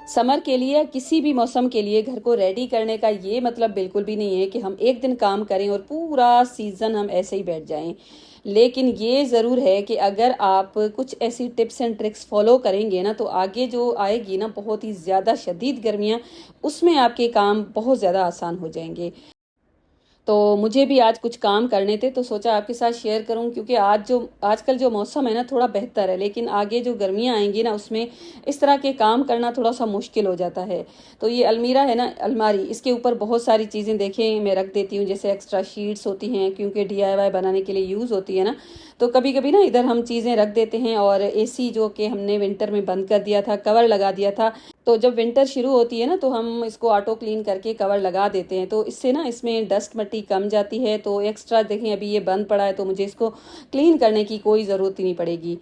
Summer के लिए या किसी भी मौसम के लिए घर को रेडी करने का ये मतलब बिल्कुल भी नहीं है कि हम एक दिन काम करें और पूरा सीजन हम ऐसे ही बैठ जाएं। लेकिन ये ज़रूर है कि अगर आप कुछ ऐसी टिप्स एंड ट्रिक्स फॉलो करेंगे ना, तो आगे जो आएगी ना बहुत ही ज़्यादा शदीद गर्मियाँ, उसमें आपके काम बहुत ज़्यादा आसान हो जाएंगे। तो मुझे भी आज कुछ काम करने थे, तो सोचा आपके साथ शेयर करूं, क्योंकि आजकल जो मौसम है ना थोड़ा बेहतर है, लेकिन आगे जो गर्मियां आएंगी ना उसमें इस तरह के काम करना थोड़ा सा मुश्किल हो जाता है। तो ये अलमीरा है ना, अलमारी, इसके ऊपर बहुत सारी चीज़ें देखें मैं रख देती हूँ, जैसे एक्स्ट्रा शीट्स होती हैं क्योंकि DIY बनाने के लिए यूज़ होती है ना। तो कभी कभी ना इधर हम चीज़ें रख देते हैं, और AC जो कि हमने विंटर में बंद कर दिया था, कवर लगा दिया था, तो जब विंटर शुरू होती है ना तो हम इसको ऑटो क्लीन करके कवर लगा देते हैं, तो इससे ना इसमें डस्ट मट्टी कम जाती है। तो एक्स्ट्रा देखें अभी ये बंद पड़ा है, तो मुझे इसको क्लीन करने की कोई ज़रूरत ही नहीं पड़ेगी।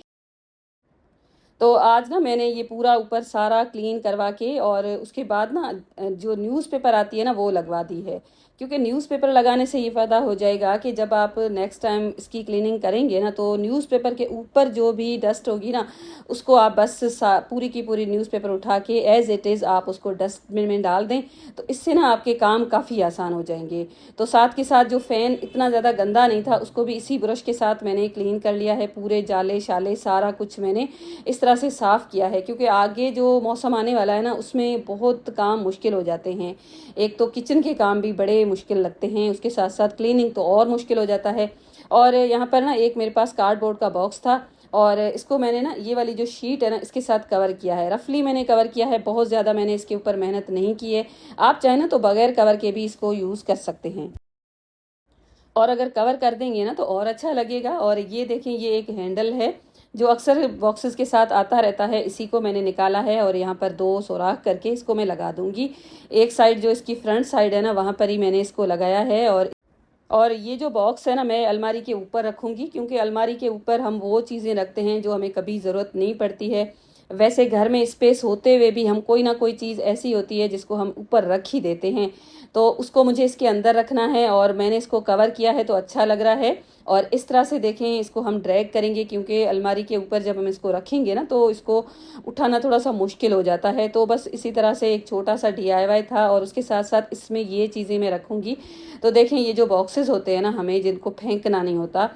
तो आज ना मैंने ये पूरा ऊपर सारा क्लीन करवा के, और उसके बाद ना जो न्यूज़पेपर आती है ना वो लगवा दी है, क्योंकि न्यूज़पेपर लगाने से ये फ़ायदा हो जाएगा कि जब आप नेक्स्ट टाइम इसकी क्लीनिंग करेंगे ना, तो न्यूज़पेपर के ऊपर जो भी डस्ट होगी ना उसको आप बस पूरी की पूरी न्यूज़पेपर उठा के एज़ इट इज़ आप उसको डस्टबिन में डाल दें। तो इससे ना आपके काम काफ़ी आसान हो जाएंगे। तो साथ के साथ जो फ़ैन इतना ज़्यादा गंदा नहीं था, उसको भी इसी ब्रश के साथ मैंने क्लीन कर लिया है, पूरे जाले शाले सारा कुछ मैंने इस तरह से साफ़ किया है, क्योंकि आगे जो मौसम आने वाला है ना उसमें बहुत काम मुश्किल हो जाते हैं। एक तो किचन के काम भी बड़े मुश्किल लगते हैं, उसके साथ साथ क्लीनिंग तो और मुश्किल हो जाता है। और यहाँ पर ना एक मेरे पास कार्डबोर्ड का बॉक्स था, और इसको मैंने ना ये वाली जो शीट है ना इसके साथ कवर किया है, रफली मैंने कवर किया है, बहुत ज़्यादा मैंने इसके ऊपर मेहनत नहीं की है। आप चाहें ना तो बगैर कवर के भी इसको यूज़ कर सकते हैं, और अगर कवर कर देंगे ना तो और अच्छा लगेगा। और ये देखें, ये एक हैंडल है जो अक्सर बॉक्सेस के साथ आता रहता है, इसी को मैंने निकाला है, और यहाँ पर दो सुराख करके इसको मैं लगा दूंगी। एक साइड जो इसकी फ्रंट साइड है ना वहाँ पर ही मैंने इसको लगाया है। और ये जो बॉक्स है ना मैं अलमारी के ऊपर रखूंगी, क्योंकि अलमारी के ऊपर हम वो चीज़ें रखते हैं जो हमें कभी ज़रूरत नहीं पड़ती है। वैसे घर में स्पेस होते हुए भी हम कोई ना कोई चीज़ ऐसी होती है जिसको हम ऊपर रख ही देते हैं, तो उसको मुझे इसके अंदर रखना है, और मैंने इसको कवर किया है तो अच्छा लग रहा है। और इस तरह से देखें, इसको हम ड्रैग करेंगे, क्योंकि अलमारी के ऊपर जब हम इसको रखेंगे ना तो इसको उठाना थोड़ा सा मुश्किल हो जाता है। तो बस इसी तरह से एक छोटा सा DIY था, और उसके साथ साथ इसमें ये चीज़ें मैं रखूँगी। तो देखें, ये जो बॉक्सेस होते हैं ना हमें जिनको फेंकना नहीं होता,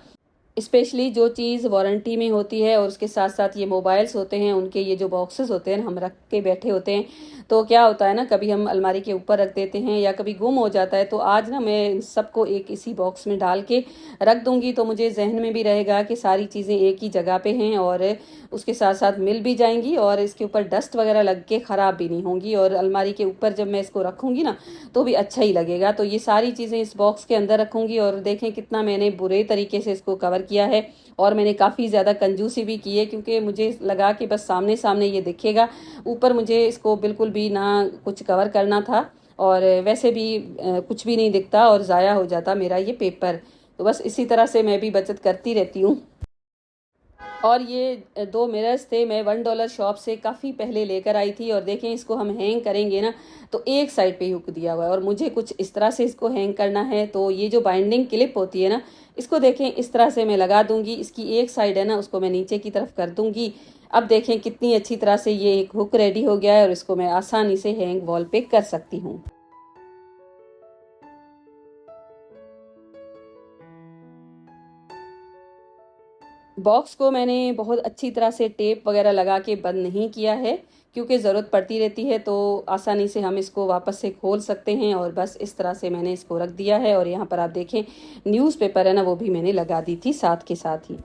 स्पेशली जो चीज़ वारंटी में होती है, और उसके साथ साथ ये मोबाइल्स होते हैं, उनके ये जो बॉक्सेस होते हैं हम रख के बैठे होते हैं, तो क्या होता है ना कभी हम अलमारी के ऊपर रख देते हैं या कभी गुम हो जाता है। तो आज ना मैं इन सबको एक इसी बॉक्स में डाल के रख दूंगी, तो मुझे जहन में भी रहेगा कि सारी चीज़ें एक ही जगह पे हैं, और उसके साथ साथ मिल भी जाएंगी, और इसके ऊपर डस्ट वगैरह लग के ख़राब भी नहीं होंगी, और अलमारी के ऊपर जब मैं इसको रखूँगी ना तो भी अच्छा ही लगेगा। तो ये सारी चीज़ें इस बॉक्स के अंदर रखूँगी, और देखें कितना मैंने बुरे तरीके से इसको कवर किया है, और मैंने काफ़ी ज़्यादा कंजूसी भी की है, क्योंकि मुझे लगा कि बस सामने सामने ये दिखेगा, ऊपर मुझे इसको बिल्कुल भी ना कुछ कवर करना था, और वैसे भी कुछ भी नहीं दिखता और ज़ाया हो जाता मेरा ये पेपर। तो बस इसी तरह से मैं भी बचत करती रहती हूँ। और ये दो मिरर्स थे, मैं $1 शॉप से काफ़ी पहले लेकर आई थी, और देखें इसको हम हैंग करेंगे ना तो एक साइड पे ही हुक दिया हुआ है, और मुझे कुछ इस तरह से इसको हैंग करना है। तो ये जो बाइंडिंग क्लिप होती है ना, इसको देखें इस तरह से मैं लगा दूंगी, इसकी एक साइड है ना उसको मैं नीचे की तरफ कर दूंगी। अब देखें कितनी अच्छी तरह से ये एक हुक रेडी हो गया है, और इसको मैं आसानी से हैंग वॉल पे कर सकती हूँ। बॉक्स को मैंने बहुत अच्छी तरह से टेप वगैरह लगा के बंद नहीं किया है, क्योंकि ज़रूरत पड़ती रहती है, तो आसानी से हम इसको वापस से खोल सकते हैं। और बस इस तरह से मैंने इसको रख दिया है, और यहाँ पर आप देखें न्यूज़पेपर है ना वो भी मैंने लगा दी थी साथ के साथ ही।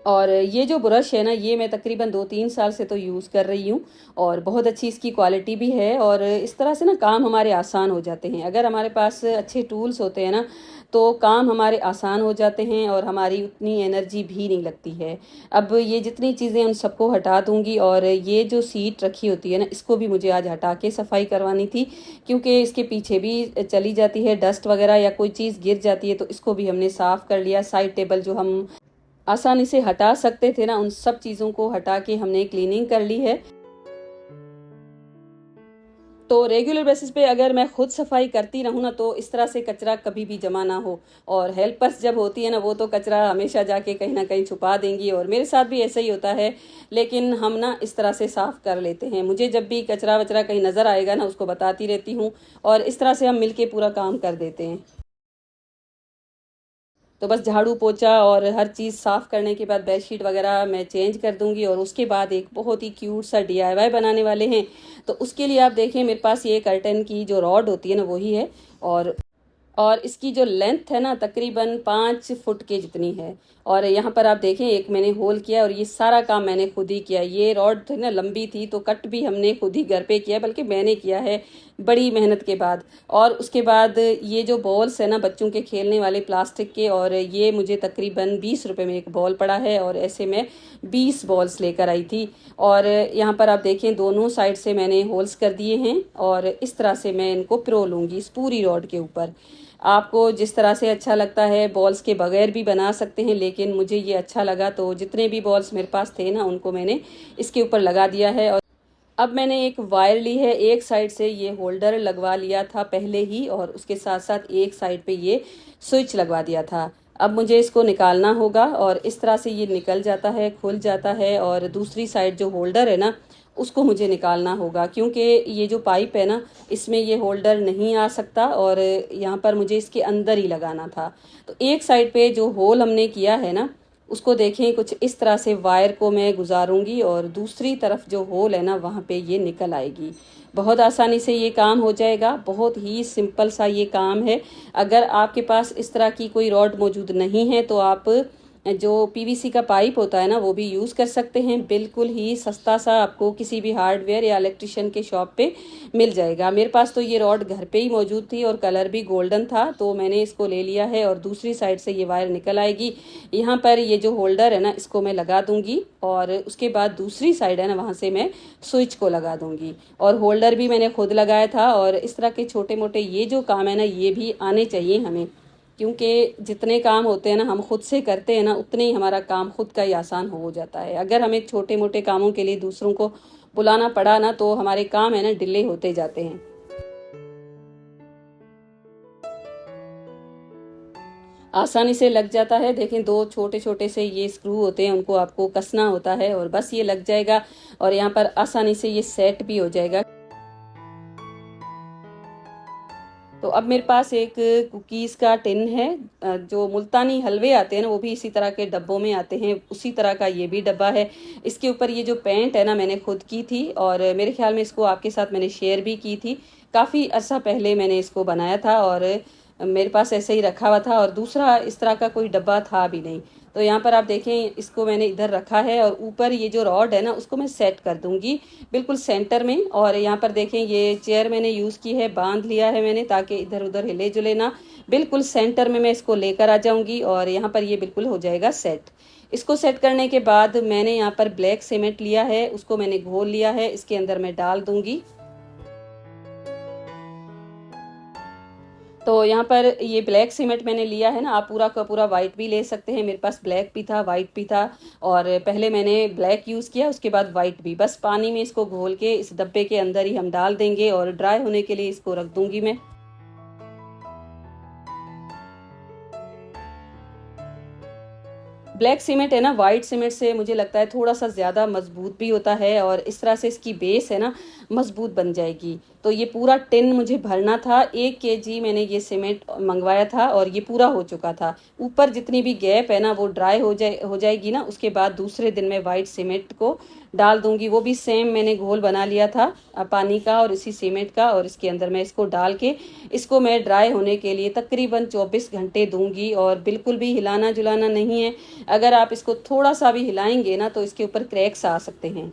और ये जो ब्रश है ना ये मैं तकरीबन 2-3 साल से तो यूज़ कर रही हूँ, और बहुत अच्छी इसकी क्वालिटी भी है, और इस तरह से ना काम हमारे आसान हो जाते हैं। अगर हमारे पास अच्छे टूल्स होते हैं ना तो काम हमारे आसान हो जाते हैं, और हमारी उतनी एनर्जी भी नहीं लगती है। अब ये जितनी चीज़ें उन सबको हटा दूंगी, और ये जो सीट रखी होती है ना इसको भी मुझे आज हटा के सफाई करवानी थी, क्योंकि इसके पीछे भी चली जाती है डस्ट वगैरह, या कोई चीज़ गिर जाती है, तो इसको भी हमने साफ़ कर लिया। साइड टेबल जो हम आसानी से हटा सकते थे ना उन सब चीज़ों को हटा के हमने क्लीनिंग कर ली है। तो रेगुलर बेसिस पे अगर मैं खुद सफाई करती रहूँ ना, तो इस तरह से कचरा कभी भी जमा ना हो। और हेल्पर्स जब होती है ना, वो तो कचरा हमेशा जाके कहीं ना कहीं छुपा देंगी, और मेरे साथ भी ऐसा ही होता है। लेकिन हम ना इस तरह से साफ कर लेते हैं। मुझे जब भी कचरा वचरा कहीं नजर आएगा ना, उसको बताती रहती हूँ, और इस तरह से हम मिलके पूरा काम कर देते हैं। तो बस झाड़ू पोछा और हर चीज़ साफ़ करने के बाद बेडशीट वगैरह मैं चेंज कर दूंगी, और उसके बाद एक बहुत ही क्यूट सा डीआईवाई बनाने वाले हैं। तो उसके लिए आप देखें, मेरे पास ये कर्टन की जो रॉड होती है ना, वही है। और इसकी जो लेंथ है ना, तकरीबन 5 फुट के जितनी है। और यहाँ पर आप देखें, एक मैंने होल किया, और ये सारा काम मैंने खुद ही किया। ये रॉड थी ना, लंबी थी, तो कट भी हमने खुद ही घर पे किया, बल्कि मैंने किया है बड़ी मेहनत के बाद। और उसके बाद ये जो बॉल्स है ना, बच्चों के खेलने वाले प्लास्टिक के, और ये मुझे तकरीबन 20 रुपए में एक बॉल पड़ा है, और ऐसे मैं 20 बॉल्स लेकर आई थी। और यहाँ पर आप देखें, दोनों साइड से मैंने होल्स कर दिए हैं, और इस तरह से मैं इनको पिरो लूँगी इस पूरी रॉड के ऊपर। आपको जिस तरह से अच्छा लगता है, बॉल्स के बगैर भी बना सकते हैं, लेकिन मुझे ये अच्छा लगा, तो जितने भी बॉल्स मेरे पास थे ना, उनको मैंने इसके ऊपर लगा दिया है। और अब मैंने एक वायर ली है, एक साइड से ये होल्डर लगवा लिया था पहले ही, और उसके साथ साथ एक साइड पे ये स्विच लगवा दिया था। अब मुझे इसको निकालना होगा, और इस तरह से ये निकल जाता है, खुल जाता है। और दूसरी साइड जो होल्डर है ना, उसको मुझे निकालना होगा, क्योंकि ये जो पाइप है ना, इसमें ये होल्डर नहीं आ सकता, और यहाँ पर मुझे इसके अंदर ही लगाना था। तो एक साइड पे जो होल हमने किया है ना, उसको देखें, कुछ इस तरह से वायर को मैं गुजारूंगी, और दूसरी तरफ जो होल है ना, वहाँ पे ये निकल आएगी। बहुत आसानी से ये काम हो जाएगा, बहुत ही सिंपल सा ये काम है। अगर आपके पास इस तरह की कोई रॉड मौजूद नहीं है, तो आप जो पीवीसी का पाइप होता है ना, वो भी यूज़ कर सकते हैं। बिल्कुल ही सस्ता सा आपको किसी भी हार्डवेयर या इलेक्ट्रिशियन के शॉप पे मिल जाएगा। मेरे पास तो ये रॉड घर पे ही मौजूद थी, और कलर भी गोल्डन था, तो मैंने इसको ले लिया है। और दूसरी साइड से ये वायर निकल आएगी। यहाँ पर ये जो होल्डर है ना, इसको मैं लगा दूंगी, और उसके बाद दूसरी साइड है ना, वहाँ से मैं स्विच को लगा दूंगी। और होल्डर भी मैंने खुद लगाया था। और इस तरह के छोटे मोटे ये जो काम है ना, ये भी आने चाहिए हमें, क्योंकि जितने काम होते हैं ना, हम खुद से करते हैं ना, उतने ही हमारा काम खुद का ही आसान हो जाता है। अगर हमें छोटे मोटे कामों के लिए दूसरों को बुलाना पड़ा ना, तो हमारे काम है ना, डिले होते जाते हैं। आसानी से लग जाता है। देखें, दो छोटे छोटे से ये स्क्रू होते हैं, उनको आपको कसना होता है, और बस ये लग जाएगा। और यहाँ पर आसानी से ये सेट भी हो जाएगा। तो अब मेरे पास एक कुकीज़ का टिन है। जो मुल्तानी हलवे आते हैं ना, वो भी इसी तरह के डब्बों में आते हैं, उसी तरह का ये भी डब्बा है। इसके ऊपर ये जो पेंट है ना, मैंने खुद की थी, और मेरे ख्याल में इसको आपके साथ मैंने शेयर भी की थी। काफ़ी अर्सा पहले मैंने इसको बनाया था, और मेरे पास ऐसे ही रखा हुआ था, और दूसरा इस तरह का कोई डब्बा था भी नहीं। तो यहाँ पर आप देखें, इसको मैंने इधर रखा है, और ऊपर ये जो रॉड है ना, उसको मैं सेट कर दूंगी बिल्कुल सेंटर में। और यहाँ पर देखें, ये चेयर मैंने यूज़ की है, बांध लिया है मैंने, ताकि इधर उधर हिले जुले ना। बिल्कुल सेंटर में मैं इसको लेकर आ जाऊंगी, और यहाँ पर ये बिल्कुल हो जाएगा सेट। इसको सेट करने के बाद मैंने यहाँ पर ब्लैक सीमेंट लिया है, उसको मैंने घोल लिया है, इसके अंदर मैं डाल दूंगी। तो यहाँ पर ये ब्लैक सीमेंट मैंने लिया है ना, आप पूरा का पूरा वाइट भी ले सकते हैं। मेरे पास ब्लैक भी था, वाइट भी था, और पहले मैंने ब्लैक यूज़ किया, उसके बाद वाइट भी। बस पानी में इसको घोल के इस डब्बे के अंदर ही हम डाल देंगे, और ड्राई होने के लिए इसको रख दूंगी मैं। ब्लैक सीमेंट है ना, वाइट सीमेंट से मुझे लगता है थोड़ा सा ज़्यादा मजबूत भी होता है, और इस तरह से इसकी बेस है ना, मजबूत बन जाएगी। तो ये पूरा टिन मुझे भरना था, 1 kg मैंने ये सीमेंट मंगवाया था, और ये पूरा हो चुका था। ऊपर जितनी भी गैप है ना, वो ड्राई हो जाएगी ना, उसके बाद दूसरे दिन मैं वाइट सीमेंट को डाल दूंगी। वो भी सेम मैंने घोल बना लिया था पानी का और इसी सीमेंट का, और इसके अंदर मैं इसको डाल के इसको मैं ड्राई होने के लिए तकरीबन 24 घंटे दूंगी। और बिल्कुल भी हिलाना जुलाना नहीं है। अगर आप इसको थोड़ा सा भी हिलाएंगे ना, तो इसके ऊपर क्रैक्स आ सकते हैं।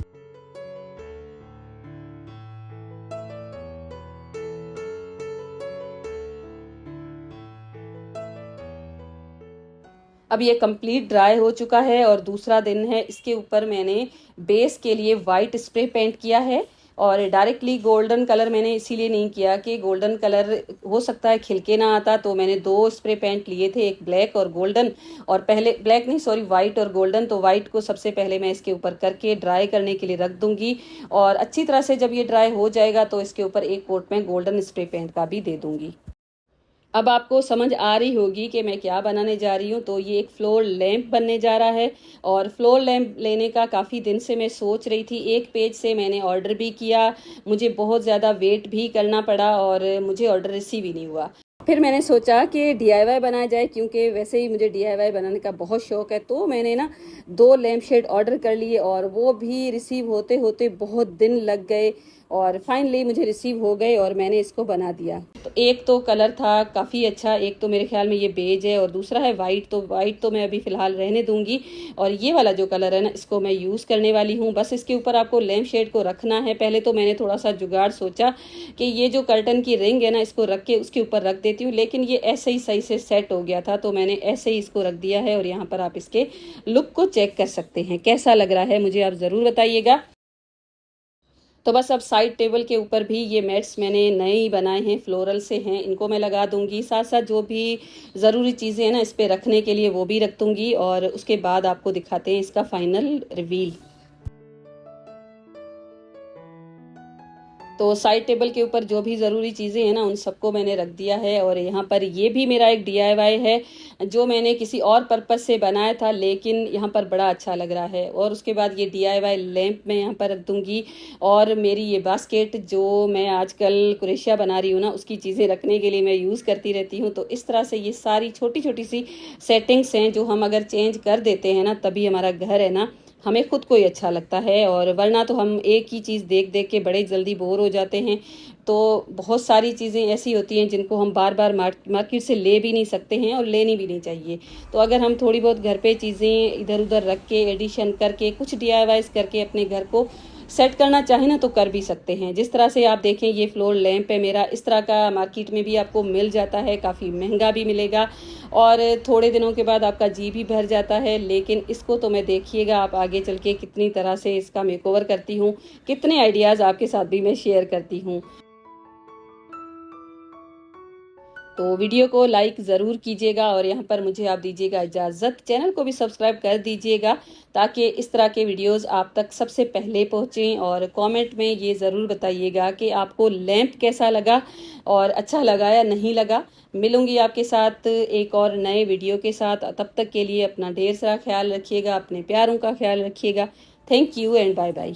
अब ये कंप्लीट ड्राई हो चुका है, और दूसरा दिन है। इसके ऊपर मैंने बेस के लिए वाइट स्प्रे पेंट किया है, और डायरेक्टली गोल्डन कलर मैंने इसीलिए नहीं किया कि गोल्डन कलर हो सकता है खिलके ना आता, तो मैंने 2 स्प्रे पेंट लिए थे, एक ब्लैक और गोल्डन। और पहले ब्लैक नहीं, सॉरी, वाइट और गोल्डन। तो वाइट को सबसे पहले मैं इसके ऊपर करके ड्राई करने के लिए रख दूंगी, और अच्छी तरह से जब ये ड्राई हो जाएगा तो इसके ऊपर एक कोट में गोल्डन स्प्रे पेंट का भी दे दूंगी। अब आपको समझ आ रही होगी कि मैं क्या बनाने जा रही हूँ। तो ये एक फ्लोर लैंप बनने जा रहा है, और फ्लोर लैंप लेने का काफ़ी दिन से मैं सोच रही थी। एक पेज से मैंने ऑर्डर भी किया, मुझे बहुत ज़्यादा वेट भी करना पड़ा और मुझे ऑर्डर रिसीव ही नहीं हुआ। फिर मैंने सोचा कि DIY बनाया जाए, क्योंकि वैसे ही मुझे DIY बनाने का बहुत शौक है। तो मैंने ना 2 लैंप शेड ऑर्डर कर लिए, और वो भी रिसीव होते होते बहुत दिन लग गए, और फाइनली मुझे रिसीव हो गए और मैंने इसको बना दिया। तो एक तो कलर था काफ़ी अच्छा, एक तो मेरे ख्याल में ये बेज है और दूसरा है वाइट। तो वाइट तो मैं अभी फ़िलहाल रहने दूंगी, और ये वाला जो कलर है ना, इसको मैं यूज़ करने वाली हूँ। बस इसके ऊपर आपको लैंप शेड को रखना है। पहले तो मैंने थोड़ा सा जुगाड़ सोचा कि ये जो कर्टन की रिंग है ना, इसको रख के उसके ऊपर रख देती हूँ, लेकिन ये ऐसे ही सही से सेट हो गया था, तो मैंने ऐसे ही इसको रख दिया है। और यहाँ पर आप इसके लुक को चेक कर सकते हैं, कैसा लग रहा है मुझे आप ज़रूर बताइएगा। तो बस अब साइड टेबल के ऊपर भी ये मैट्स मैंने नए ही बनाए हैं, फ्लोरल से हैं, इनको मैं लगा दूंगी। साथ साथ जो भी ज़रूरी चीज़ें हैं ना इस पे रखने के लिए, वो भी रख दूंगी, और उसके बाद आपको दिखाते हैं इसका फाइनल रिवील। तो साइड टेबल के ऊपर जो भी ज़रूरी चीज़ें हैं ना, उन सबको मैंने रख दिया है। और यहाँ पर ये भी मेरा एक DIY है, जो मैंने किसी और पर्पज़ से बनाया था, लेकिन यहाँ पर बड़ा अच्छा लग रहा है। और उसके बाद ये DIY लैंप मैं यहाँ पर रख दूँगी, और मेरी ये बास्केट जो मैं आजकल क्रोशिया बना रही हूँ ना, उसकी चीज़ें रखने के लिए मैं यूज़ करती रहती हूँ। तो इस तरह से ये सारी छोटी छोटी सी सेटिंग्स हैं, जो हम अगर चेंज कर देते हैं ना, तभी हमारा घर है ना, हमें खुद को ही अच्छा लगता है। और वरना तो हम एक ही चीज़ देख देख के बड़े जल्दी बोर हो जाते हैं। तो बहुत सारी चीज़ें ऐसी होती हैं जिनको हम बार बार मार्केट से ले भी नहीं सकते हैं, और लेनी भी नहीं चाहिए। तो अगर हम थोड़ी बहुत घर पे चीज़ें इधर उधर रख के, एडिशन करके, कुछ DIYs करके अपने घर को सेट करना चाहें ना, तो कर भी सकते हैं। जिस तरह से आप देखें, ये फ्लोर लैंप है मेरा, इस तरह का मार्केट में भी आपको मिल जाता है, काफ़ी महंगा भी मिलेगा, और थोड़े दिनों के बाद आपका जी भी भर जाता है। लेकिन इसको तो मैं देखिएगा आप आगे चल के कितनी तरह से इसका मेकओवर करती हूँ, कितने आइडियाज़ आपके साथ भी मैं शेयर करती हूँ। तो वीडियो को लाइक ज़रूर कीजिएगा, और यहाँ पर मुझे आप दीजिएगा इजाज़त। चैनल को भी सब्सक्राइब कर दीजिएगा, ताकि इस तरह के वीडियोस आप तक सबसे पहले पहुँचें। और कमेंट में ये ज़रूर बताइएगा कि आपको लैंप कैसा लगा, और अच्छा लगा या नहीं लगा। मिलूंगी आपके साथ एक और नए वीडियो के साथ। तब तक के लिए अपना ढेर सारा ख्याल रखिएगा, अपने प्यारों का ख्याल रखिएगा। Thank you and bye bye.